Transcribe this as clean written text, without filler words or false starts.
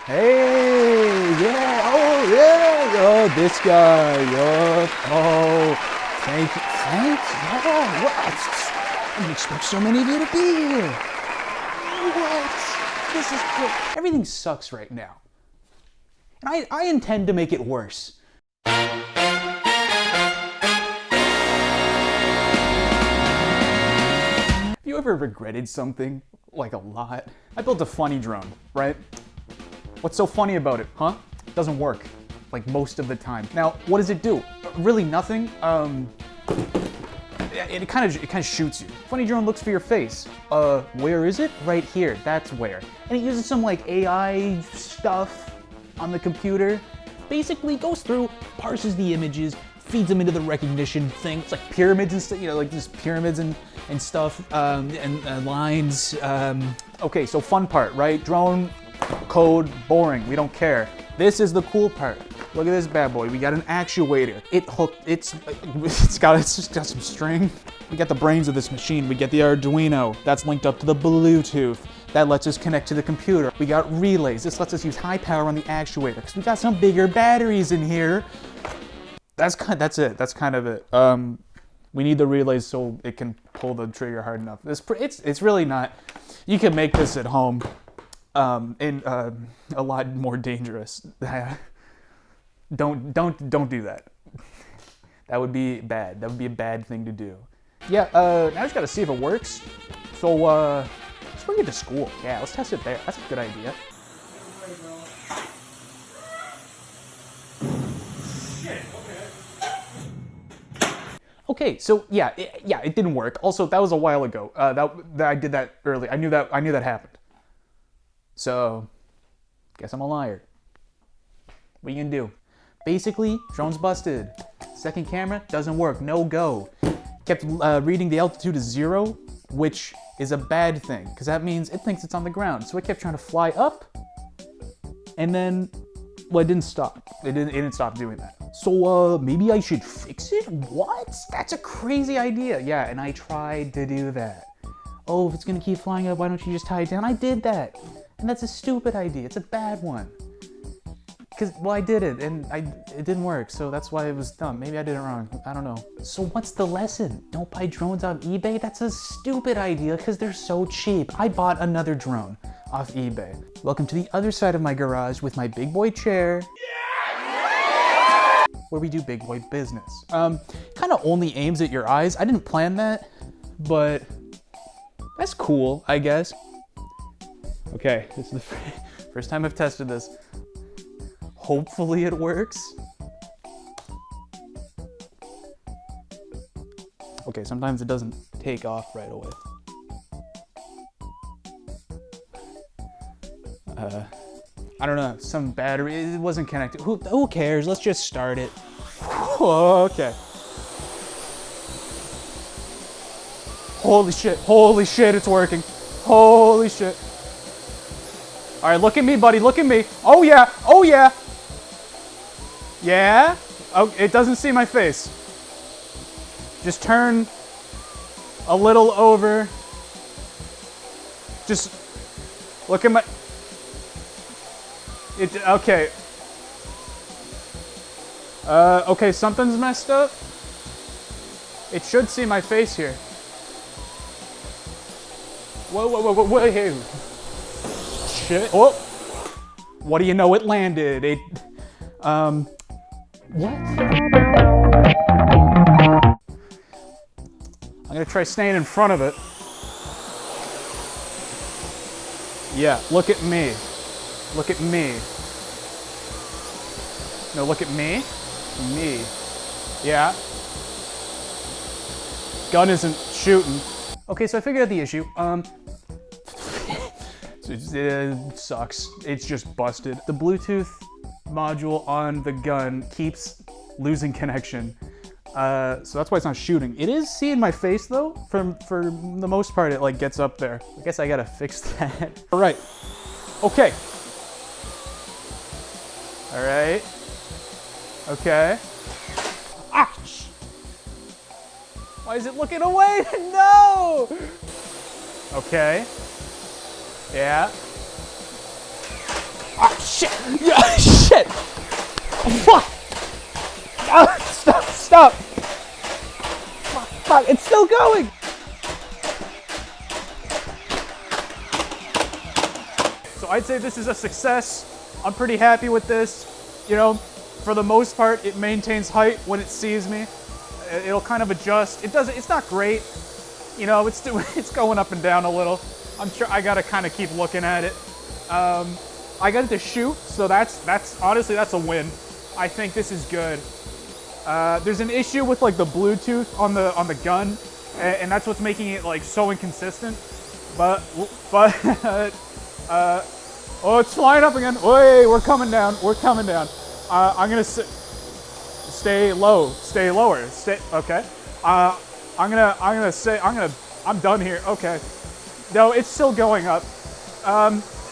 Hey, yeah, oh, yeah, oh, this guy, yup, oh, thanks, yeah, what? I didn't expect so many of you to be here. What? This is great. Everything sucks right now. And I intend to make it worse. Have you ever regretted something, like a lot? I built a funny drone, right? What's so funny about it, huh? It doesn't work, like most of the time. Now, what does it do? Really nothing. It kind of shoots you. Funny drone looks for your face. Where is it? Right here, that's where. And it uses some like AI stuff on the computer. Basically goes through, parses the images, feeds them into the recognition thing. It's like pyramids and stuff, you know, like just pyramids and stuff, and lines. Okay, so fun part, right? Drone, code, boring, we don't care. This is the cool part. Look at this bad boy. We got an actuator. It's got some string. We got the brains of this machine. We get the Arduino. That's linked up to the Bluetooth. That lets us connect to the computer. We got relays. This lets us use high power on the actuator because we got some bigger batteries in here. That's it. That's kind of it. We need the relays so it can pull the trigger hard enough. It's really not. You can make this at home. And a lot more dangerous. Don't do that. That would be bad. That would be a bad thing to do. Yeah, now I just gotta see if it works. So, let's bring it to school. Yeah, let's test it there. That's a good idea. Okay, so yeah, it didn't work. Also, that was a while ago. That I did that early. I knew that happened. So, guess I'm a liar. What are you gonna do? Basically, drone's busted. Second camera doesn't work, no go. Kept reading the altitude is 0, which is a bad thing, because that means it thinks it's on the ground. So it kept trying to fly up, and then, well, it didn't stop. It didn't stop doing that. So, maybe I should fix it? What? That's a crazy idea. Yeah, and I tried to do that. Oh, if it's gonna keep flying up, why don't you just tie it down? I did that. And that's a stupid idea. It's a bad one. Well, I did it, and it didn't work, so that's why it was dumb. Maybe I did it wrong. I don't know. So what's the lesson? Don't buy drones off eBay? That's a stupid idea, because they're so cheap. I bought another drone off eBay. Welcome to the other side of my garage with my big boy chair. Where we do big boy business. Kind of only aims at your eyes. I didn't plan that, but that's cool, I guess. Okay, this is the first time I've tested this. Hopefully it works. Okay, sometimes it doesn't take off right away. I don't know, some battery, it wasn't connected. Who cares? Let's just start it. Okay. Holy shit, it's working. Holy shit. All right, look at me, buddy, look at me. Oh yeah. Yeah? Oh, it doesn't see my face. Just turn a little over. Just look at my... Okay. Okay, something's messed up. It should see my face here. Whoa. Hey. Shit. Oh. What do you know? It landed. What? I'm gonna try staying in front of it. Yeah, look at me. Look at me. No, look at me. Me. Yeah. Gun isn't shooting. Okay, so I figured out the issue. It sucks. It's just busted. The Bluetooth module on the gun keeps losing connection. So that's why it's not shooting. It is seeing my face though. For the most part, it like gets up there. I guess I gotta fix that. All right. Okay. All right. Okay. Ah! Why is it looking away? No! Okay. Yeah. Ah, shit! Yeah, shit! Fuck! Ah, stop! Stop! Fuck! Fuck! It's still going! So I'd say this is a success. I'm pretty happy with this. You know, for the most part, it maintains height when it sees me. It'll kind of adjust. It's not great. You know, it's going up and down a little. I'm sure I gotta kind of keep looking at it. I got it to shoot, so that's honestly, that's a win. I think this is good. There's an issue with like the Bluetooth on the gun, and that's what's making it like so inconsistent. But oh, it's flying up again. Wait, we're coming down. We're coming down. I'm gonna stay low. Stay lower. Stay. Okay. I'm done here. Okay. No, it's still going up.